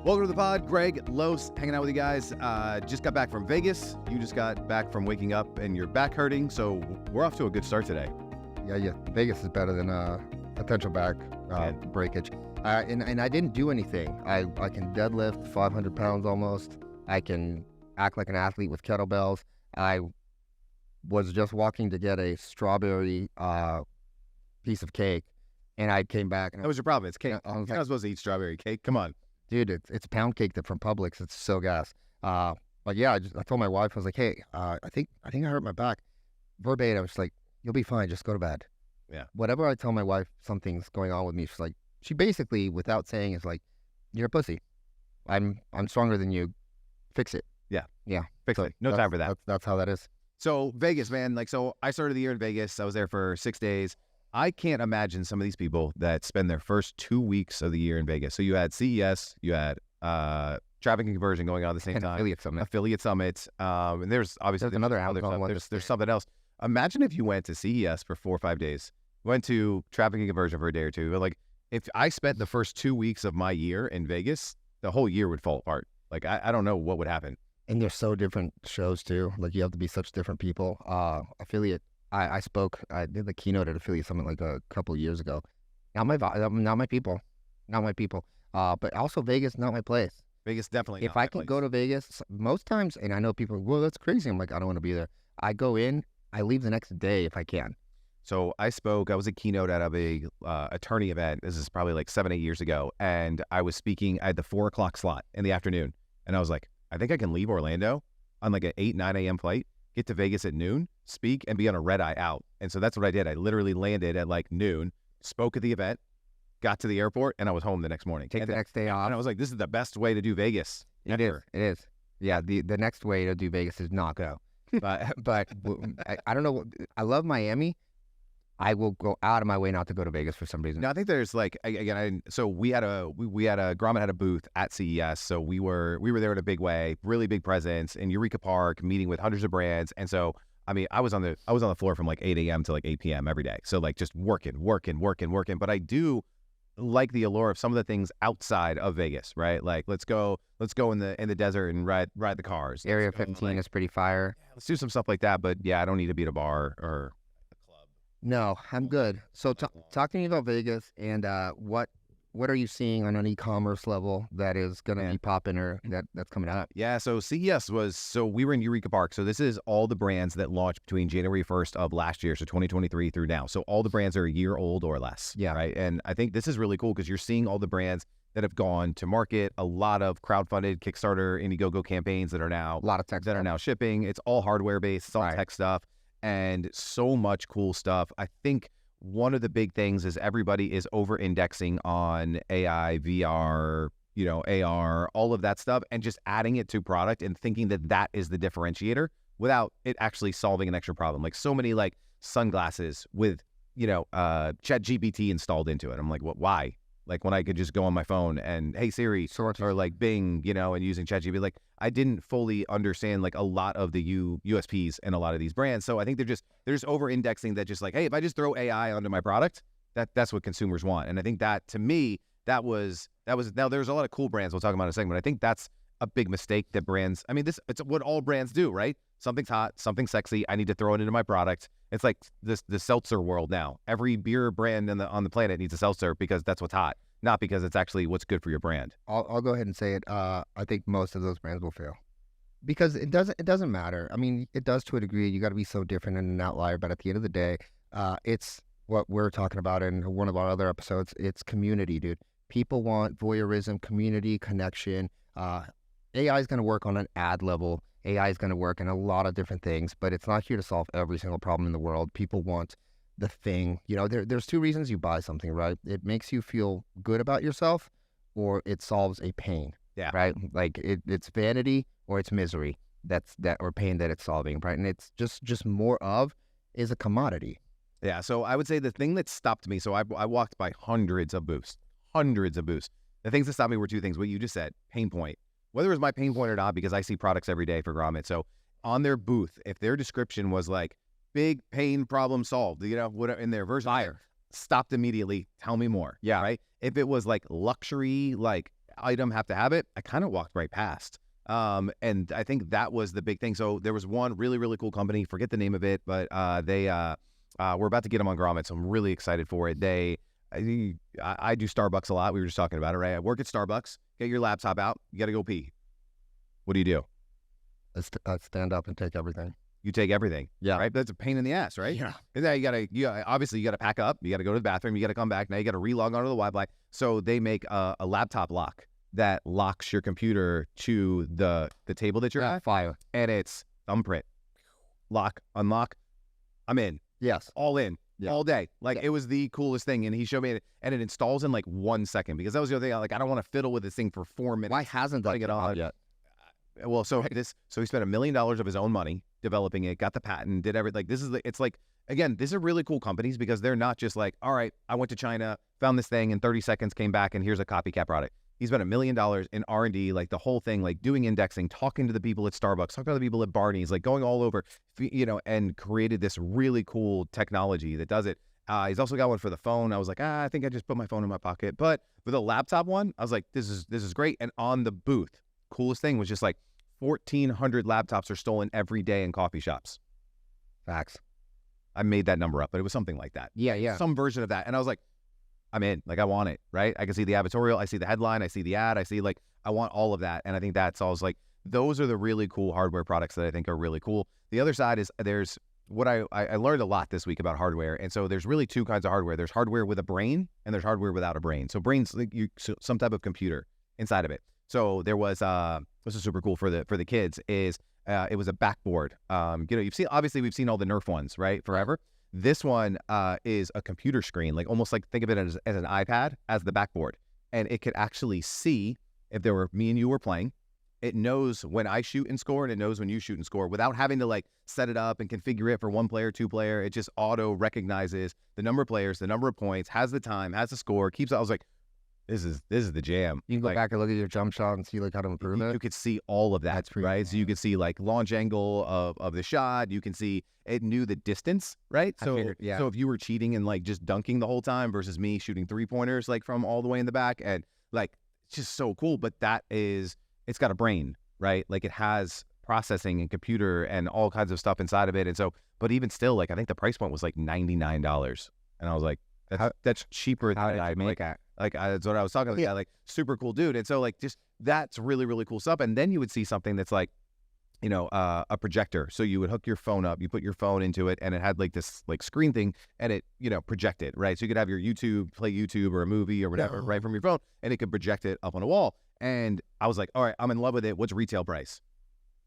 Welcome to the pod. Greg, Los, hanging out with you guys. Just got back from Vegas. You just got back from waking up and your back hurting. So we're off to a good start today. Yeah. Vegas is better than potential back breakage. And I didn't do anything. I can deadlift 500 pounds almost. I can act like an athlete with kettlebells. I was just walking to get a strawberry piece of cake, and I came back. And That was your problem. It's cake. I was You're like, not supposed to eat strawberry cake. Come on. dude, it's pound cake from Publix. It's so gas. But yeah, I told my wife, I was like, hey, I think I hurt my back. Verbatim, I was like, you'll be fine. Just go to bed. Yeah. Whatever I tell my wife something's going on with me, she basically, without saying, is like, you're a pussy. I'm stronger than you. Fix it. Yeah. Fix it. No time for that. That's how that is. So Vegas, man. So I started the year in Vegas. I was there for 6 days. I can't imagine some of these people that spend their first 2 weeks of the year in Vegas. So you had CES, you had traffic and conversion going on at the same time. Affiliate Summit. And there's obviously another Amazon one. There's something else. Imagine if you went to CES for 4 or 5 days, went to traffic and conversion for a day or two. But like, if I spent the first 2 weeks of my year in Vegas, the whole year would fall apart. Like, I don't know what would happen. And they're so different shows too. Like, you have to be such different people. Affiliate. I did the keynote at Affiliate Summit like a couple of years ago. Not my people. But also Vegas, not my place. Vegas definitely. If I can go to Vegas, most times, and I know people, well, that's crazy. I'm like, I don't want to be there. I go in, I leave the next day if I can. So I was a keynote at a big attorney event. This is probably like 7-8 years ago. And I was speaking, I had the 4 o'clock slot in the afternoon. And I was like, I think I can leave Orlando on like an 8-9 a.m. flight, get to Vegas at noon, speak, and be on a red eye out. And so that's what I did. I literally landed at like noon, spoke at the event, got to the airport, and I was home the next morning. Take the next day off. And I was like, this is the best way to do Vegas. It is. Yeah, the next way to do Vegas is not go. But I don't know. I love Miami. I will go out of my way not to go to Vegas for some reason. No, I think there's like, again, so Grommet had a booth at CES. So we were there in a big way, really big presence in Eureka Park, meeting with hundreds of brands. And so, I mean, I was on the floor from like 8 a.m. to like 8 p.m. every day. So like just working. But I do like the allure of some of the things outside of Vegas, right? Like let's go in the desert and ride the cars. Area 15 is pretty fire. Yeah, let's do some stuff like that. But yeah, I don't need to be at a bar or a club. No, I'm good. So talk to me about Vegas and what are you seeing on an e-commerce level that is going to be popping or that's coming up? Yeah, so CES we were in Eureka Park. So this is all the brands that launched between January 1st of last year, so 2023 through now. So all the brands are a year old or less. Yeah. Right. And I think this is really cool because you're seeing all the brands that have gone to market, a lot of crowdfunded Kickstarter, Indiegogo campaigns that are now a lot of tech that are now shipping. It's all hardware based, it's all tech stuff, and so much cool stuff. I think one of the big things is everybody is over-indexing on AI, VR, AR, all of that stuff, and just adding it to product and thinking that is the differentiator without it actually solving an extra problem. Like so many like sunglasses with, ChatGPT installed into it. I'm like, what? Why? Like when I could just go on my phone and, hey Siri, or like Bing, and using ChatGPT. Like I didn't fully understand like a lot of the USPs in a lot of these brands. So I think they're just over-indexing that, just like, hey, if I just throw AI onto my product, that's what consumers want. And I think that, to me, that was now there's a lot of cool brands we'll talk about in a second, but I think that's a big mistake that brands, I mean, it's what all brands do, right? Something's hot, something's sexy, I need to throw it into my product. It's like the seltzer world now. Every beer brand on the planet needs a seltzer because that's what's hot, not because it's actually what's good for your brand. I'll go ahead and say it. I think most of those brands will fail because it doesn't matter. I mean, it does to a degree. You got to be so different and an outlier, but at the end of the day, it's what we're talking about in one of our other episodes. It's community, dude. People want voyeurism, community, connection. AI is going to work on an ad level. AI is going to work in a lot of different things, but it's not here to solve every single problem in the world. People want the thing. There's 2 reasons you buy something, right? It makes you feel good about yourself, or it solves a pain. Yeah. Right? Like it's vanity or it's misery or pain that it's solving, right? And it's just more of is a commodity. Yeah. So I would say the thing that stopped me, so I walked by hundreds of booths. The things that stopped me were 2 things. What you just said, pain point. Whether it was my pain point or not, because I see products every day for Grommet. So on their booth, if their description was like, big pain problem solved, what in their version, stopped immediately, tell me more. Yeah. Right. If it was like luxury, like item have to have it, I kind of walked right past. And I think that was the big thing. So there was one really, really cool company, forget the name of it, but we're about to get them on Grommet, so I'm really excited for it. I do Starbucks a lot. We were just talking about it, right? I work at Starbucks. Get your laptop out. You got to go pee. What do? I stand up and take everything. You take everything. Yeah. Right? That's a pain in the ass, right? Yeah. And then obviously you got to pack up. You got to go to the bathroom. You got to come back. Now you got to relog onto the Wi-Fi. So they make a laptop lock that locks your computer to the table that you're at. Fire. And it's thumbprint. Lock, unlock. I'm in. Yes. All in. Yeah. All day. Like it was the coolest thing. And he showed me it, and it installs in like 1 second, because that was the other thing. I don't want to fiddle with this thing for 4 minutes. Why hasn't that it on yet? Well, so he spent $1 million of his own money developing it, got the patent, did everything. Like it's like, again, these are really cool companies, because they're not just like, all right, I went to China, found this thing in 30 seconds, came back, and here's a copycat product. He spent $1 million in R&D, like the whole thing, like doing indexing, talking to the people at Starbucks, talking to the people at Barney's, like going all over, and created this really cool technology that does it. He's also got one for the phone. I was like, I think I just put my phone in my pocket. But for the laptop one, I was like, this is great. And on the booth, coolest thing was just like 1,400 laptops are stolen every day in coffee shops. Facts. I made that number up, but it was something like that. Yeah. Some version of that. And I was like, I'm in. Like, I want it, right? I can see the advertorial. I see the headline. I see the ad. I see, like, I want all of that. And I think that's all. Like, those are the really cool hardware products that I think are really cool. The other side is there's what I learned a lot this week about hardware. And so there's really two kinds of hardware. There's hardware with a brain, and there's hardware without a brain. So brains, like some type of computer inside of it. So there was this is super cool for the kids, is it was a backboard. We've seen all the Nerf ones, right? Forever. This one is a computer screen, like almost like, think of it as an iPad as the backboard. And it could actually see if me and you were playing. It knows when I shoot and score, and it knows when you shoot and score, without having to like set it up and configure it for 1 player, 2 player. It just auto recognizes the number of players, the number of points, has the time, has the score, keeps it. I was like, this is the jam. You can go back and look at your jump shot and see like how to improve it. You could see all of that. That's pretty right? cool. So you could see like launch angle of the shot. You can see it knew the distance, right? So so if you were cheating and like just dunking the whole time versus me shooting 3-pointers like from all the way in the back, and like it's just so cool. But it's got a brain, right? Like it has processing and computer and all kinds of stuff inside of it. And so, but even still, like I think the price point was like $99, and I was like, that's cheaper than I make. That's what I was talking about. Yeah, like super cool dude. And so like just that's really, really cool stuff. And then you would see something that's like, a projector. So you would hook your phone up, you put your phone into it, and it had like this like screen thing, and it, projected, right? So you could have your play YouTube or a movie or whatever, right, from your phone, and it could project it up on a wall. And I was like, all right, I'm in love with it. What's retail price?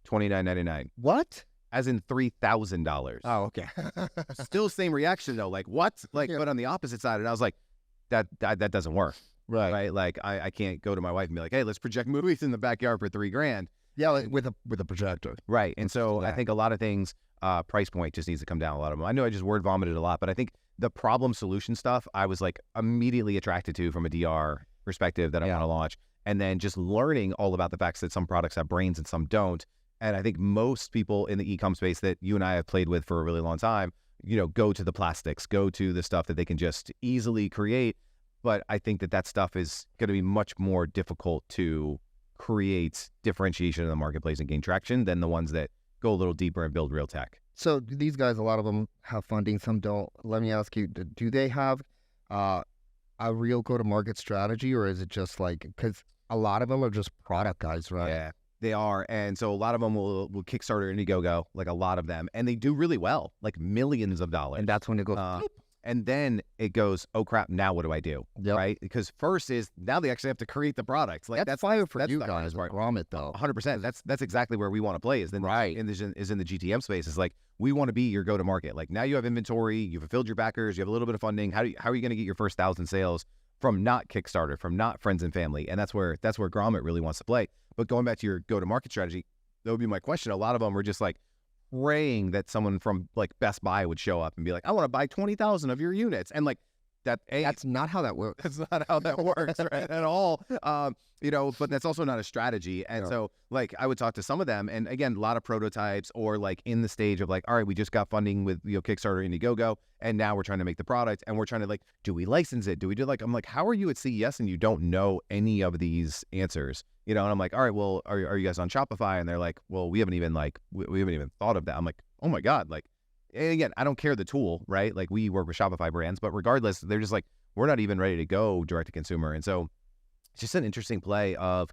$29.99. What? As in $3,000. Oh, okay. Still same reaction though. Like what? Like, but on the opposite side, and I was like, that doesn't work. Right. Like I can't go to my wife and be like, hey, let's project movies in the backyard for $3,000. Yeah, like with a projector. Right. And so I think a lot of things, price point just needs to come down a lot of them. I know I just word vomited a lot, but I think the problem solution stuff I was like immediately attracted to from a DR perspective that I want to launch. And then just learning all about the facts that some products have brains and some don't. And I think most people in the eComm space that you and I have played with for a really long time, go to the plastics, go to the stuff that they can just easily create. But I think that stuff is going to be much more difficult to create differentiation in the marketplace and gain traction than the ones that go a little deeper and build real tech. So these guys, a lot of them have funding, some don't. Let me ask you, do they have a real go-to-market strategy, or is it just like, because a lot of them are just product guys, right? Yeah, they are. And so a lot of them will Kickstarter Indiegogo, like a lot of them, and they do really well, like millions of dollars. And that's when it goes, and then it goes, oh crap, now what do I do? Yep. Right? Because first is now they actually have to create the products. Like that's fire for you guys, Grommet though. 100%. That's exactly where we want to play. Is in the GTM space. Is like we want to be your go-to-market. Like now you have inventory, you've fulfilled your backers, you have a little bit of funding. How are you going to get your first 1,000 sales from not Kickstarter, from not friends and family? And that's where Grommet really wants to play. But going back to your go-to-market strategy, that would be my question. A lot of them were just like praying that someone from like Best Buy would show up and be like, I want to buy 20,000 of your units. And like That's not how that works. That's not how that works, right? At all. But that's also not a strategy. And so like I would talk to some of them, and again, a lot of prototypes, or like in the stage of like, all right, we just got funding with Kickstarter, Indiegogo, and now we're trying to make the product, and we're trying to like, do we license it? Do we do like, I'm like, how are you at CES and you don't know any of these answers? And I'm like, all right, well, are you guys on Shopify? And they're like, well, we haven't even thought of that. I'm like, oh my God, like, and again, I don't care the tool, right? Like we work with Shopify brands, but regardless, they're just like, we're not even ready to go direct to consumer. And so it's just an interesting play of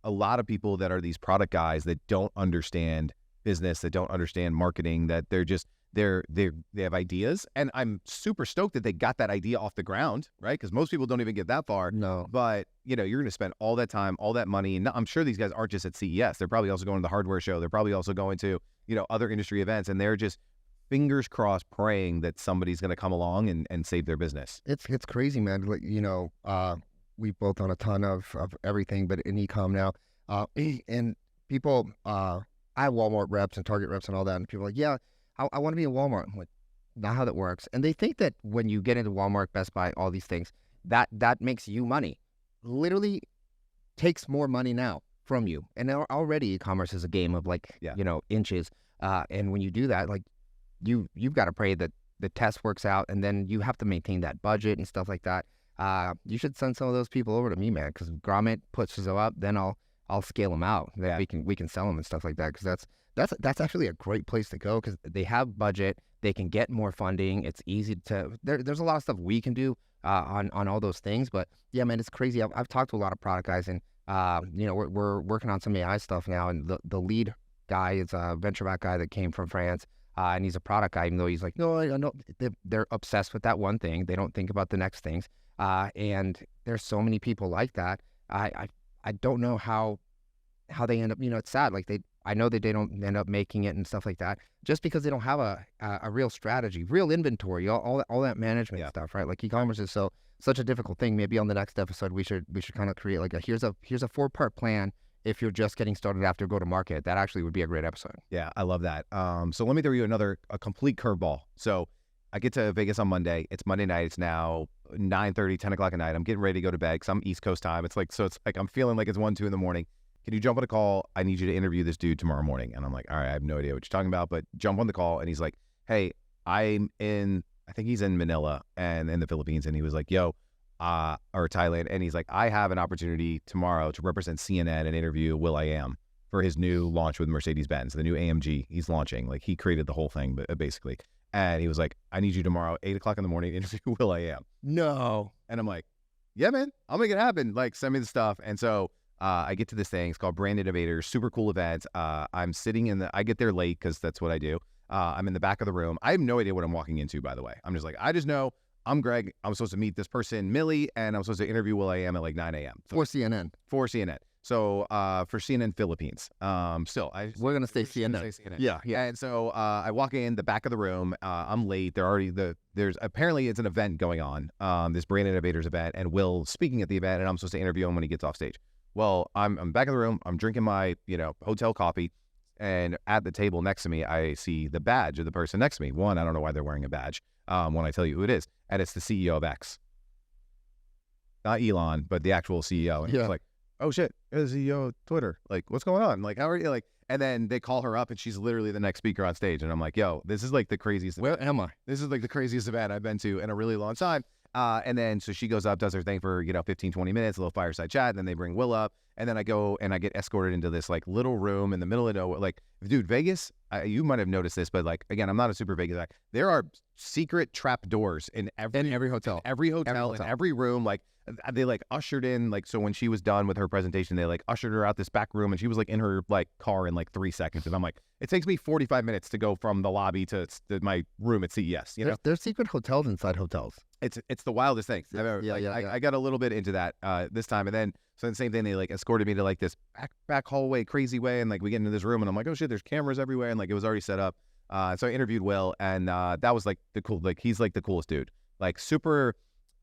a lot of people that are these product guys that don't understand business, that don't understand marketing, that they're just, they have ideas. And I'm super stoked that they got that idea off the ground, right? Because most people don't even get that far. No. But, you're going to spend all that time, all that money. And I'm sure these guys aren't just at CES. They're probably also going to the hardware show. They're probably also going to, other industry events. And they're just fingers crossed praying that somebody's going to come along and save their business. It's crazy, man. Like, we've both done a ton of everything, but in eComm now. And people, I have Walmart reps and Target reps and all that. And people are like, yeah, I want to be in Walmart. I'm like, not how that works. And they think that when you get into Walmart, Best Buy, all these things, that makes you money. Literally takes more money now from you. And already e-commerce is a game of like, inches. And when you do that, like you've got to pray that the test works out, and then you have to maintain that budget and stuff like that. You should send some of those people over to me, man, because Grommet pushes them up, then I'll scale them out. Yeah. We can sell them and stuff like that, because that's actually a great place to go, because they have budget, they can get more funding. It's easy to there's a lot of stuff we can do on all those things. But yeah, man, it's crazy. I've talked to a lot of product guys, and we're working on some AI stuff now, and the lead guy is a venture-back guy that came from France. And he's a product guy, even though he's like, no, I know they're obsessed with that one thing. They don't think about the next things. And there's so many people like that. I don't know how they end up. It's sad. Like I know that they don't end up making it and stuff like that, just because they don't have a real strategy, real inventory, all that management stuff, right? Like e-commerce is such a difficult thing. Maybe on the next episode we should kind of create like here's a 4-part plan. If you're just getting started after go to market, that actually would be a great episode. Yeah, I love that. So let me throw you a complete curveball. So I get to Vegas on Monday. It's Monday night. It's now 9:30, 10 o'clock at night. I'm getting ready to go to bed because I'm East Coast time. It's like I'm feeling like it's 1, 2 in the morning. Can you jump on a call? I need you to interview this dude tomorrow morning. And I'm like, all right, I have no idea what you're talking about, but jump on the call. And he's like, hey, I think he's in Manila and in the Philippines. And he was like, yo, or Thailand, and he's like, I have an opportunity tomorrow to represent CNN and interview Will.I.Am for his new launch with Mercedes-Benz, the new AMG he's launching. Like he created the whole thing, basically. And he was like, I need you tomorrow, 8 o'clock in the morning, to interview Will.I.Am. No. And I'm like, yeah, man, I'll make it happen. Like, send me the stuff. And so I get to this thing. It's called Brand Innovators, super cool event. I'm sitting I get there late because that's what I do. I'm in the back of the room. I have no idea what I'm walking into, by the way. I'm just like, I just know I'm Greg. I'm supposed to meet this person, Millie, and I'm supposed to interview Will.I.Am at like 9 a.m. For CNN. So for CNN Philippines. We're gonna say CNN. Yeah. And so I walk in the back of the room. I'm late. There's apparently it's an event going on. This Brand Innovators event, and Will's speaking at the event, and I'm supposed to interview him when he gets off stage. Well, I'm back of the room. I'm drinking my hotel coffee, and at the table next to me, I see the badge of the person next to me. One, I don't know why they're wearing a badge. When I tell you who it is, and it's the CEO of X, not Elon, but the actual CEO. And it's like, oh shit, you're the CEO of Twitter. Like, what's going on? Like, how are you? Like, and then they call her up, and she's literally the next speaker on stage. And I'm like, yo, this is like the craziest. Where am I? This is like the craziest event I've been to in a really long time. And then so she goes up, does her thing for 15, 20 minutes, a little fireside chat, and then they bring Will up, and then I go and I get escorted into this like little room in the middle of nowhere. Like, dude, Vegas, you might have noticed this, but like, again, I'm not a super Vegas guy. There are secret trap doors in every hotel, in every room. Like, they like ushered in, like, so when she was done with her presentation, they like ushered her out this back room, and she was like in her like car in like 3 seconds. And I'm like, it takes me 45 minutes to go from the lobby to my room at CES. There's secret hotels inside hotels. It's the wildest thing I've ever. I got a little bit into that this time, and then the same thing. They like escorted me to like this back hallway, crazy way, and like we get into this room, and I'm like, oh shit, there's cameras everywhere, and like it was already set up. So I interviewed Will, and that was like he's like the coolest dude, like super.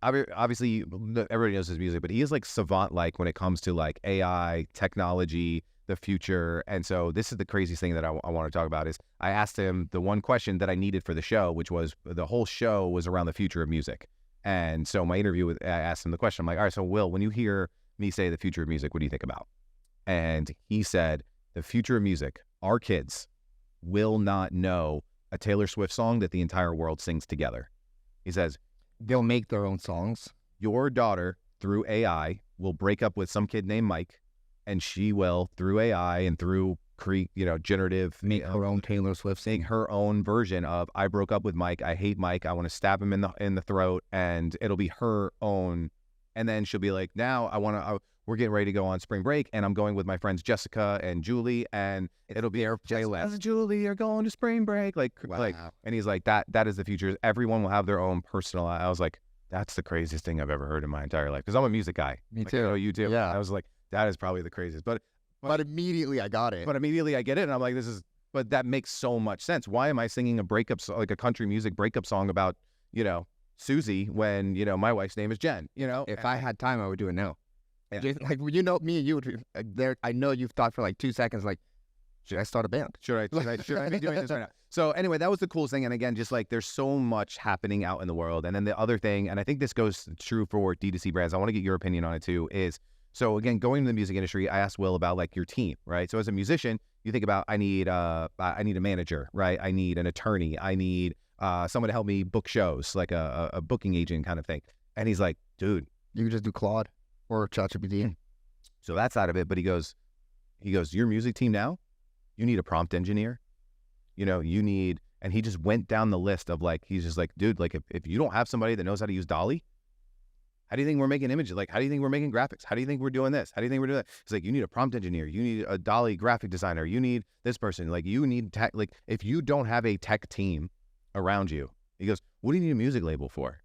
Obviously, everybody knows his music, but he is like savant, like when it comes to like AI, technology, the future. And so this is the craziest thing that I want to talk about is I asked him the one question that I needed for the show, which was the whole show was around the future of music. And so my interview I asked him the question. I'm like, all right, so Will, when you hear me say the future of music, what do you think about? And he said, the future of music, our kids will not know a Taylor Swift song that the entire world sings together. He says, They'll make their own songs. your daughter, through AI, will break up with some kid named Mike, and she will, through AI and through generative, Make her own Taylor Swift make sing. her own version of I broke up with Mike, I hate Mike, I want to stab him in the throat, and it'll be her own. And then she'll be like, now we're getting ready to go on spring break, and I'm going with my friends Jessica and Julie, and it'll be our playlist. Jessica and Julie are going to spring break, and he's like, that is the future. Everyone will have their own personal. I was like, that's the craziest thing I've ever heard in my entire life, because I'm a music guy. Me like, too. I know you too. Yeah. I was like, that is probably the craziest. But immediately I got it. But immediately I get it, and I'm like, but that makes so much sense. Why am I singing a breakup song, like a country music breakup song about, Susie, when, my wife's name is Jen, If I had time, I would do it now. Yeah. Like, me and you would there. I know you've thought for like 2 seconds, like, should I start a band? Should I be doing this right now? So anyway, that was the coolest thing. And again, just like there's so much happening out in the world. And then the other thing, and I think this goes true for D2C brands, I want to get your opinion on it too, is, so again, going to the music industry, I asked Will about like your team, right? So as a musician, you think about, I need a manager, right? I need an attorney. I need someone to help me book shows, like a booking agent kind of thing. And he's like, dude, You could just do Claude or ChatGPT. so that's out of it. But he goes, your music team now, you need a prompt engineer. You need, and he just went down the list of like, he's just like, dude, like if you don't have somebody that knows how to use Dolly, how do you think we're making images? Like, how do you think we're making graphics? How do you think we're doing this? How do you think we're doing that? It's like, you need a prompt engineer. You need a Dolly graphic designer. You need this person. Like, you need tech. Like, if you don't have a tech team around you, he goes, what do you need a music label for?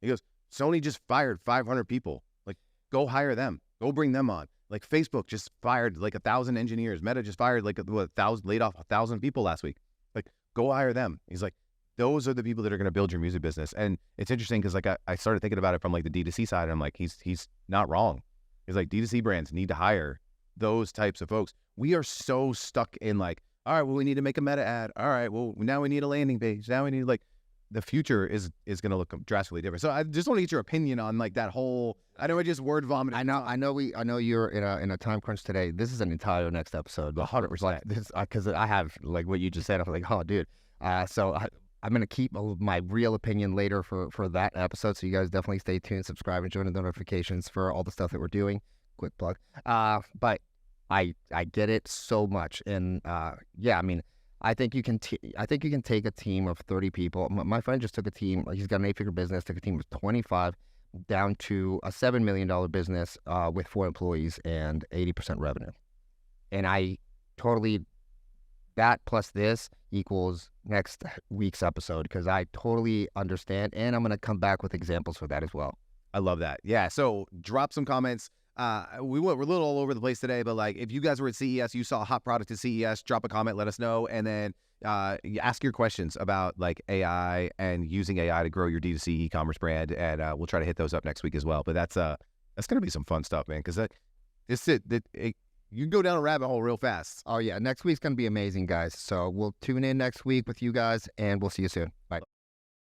He goes, Sony just fired 500 people. Like, go hire them. Go bring them on. Like, Facebook just fired like 1,000 engineers. Meta just fired like 1,000, laid off 1,000 people last week. Like, go hire them. He's like, those are the people that are going to build your music business. And it's interesting because like I started thinking about it from like the D2C side, and I'm like, he's not wrong. He's like, D2C brands need to hire those types of folks. We are so stuck in like, all right, well, we need to make a meta ad. All right, well, now we need a landing page. Now we need like, the future is going to look drastically different. So I just want to get your opinion on like that whole, I know I just word vomited. I know you're in a time crunch today. This is an entire next episode. 100%. Like this, because I have like what you just said. I'm like, oh, dude. So I'm gonna keep my real opinion later for that episode. So you guys definitely stay tuned, subscribe, and join the notifications for all the stuff that we're doing. Quick plug. But I get it so much, and yeah, I mean, I think you can take a team of 30 people. My friend just took a team. He's got an 8-figure business. Took a team of 25 down to a $7 million business with 4 employees and 80% revenue. And I totally, that plus this equals next week's episode, because I totally understand, and I'm going to come back with examples for that as well. I love that. Yeah. So drop some comments. We're a little all over the place today, but like if you guys were at CES, you saw a hot product at CES, drop a comment, let us know, and then ask your questions about like AI and using AI to grow your D2C e-commerce brand, and we'll try to hit those up next week as well. But that's going to be some fun stuff, man, because you can go down a rabbit hole real fast. Oh yeah, next week's going to be amazing, guys. So we'll tune in next week with you guys, and we'll see you soon. Bye.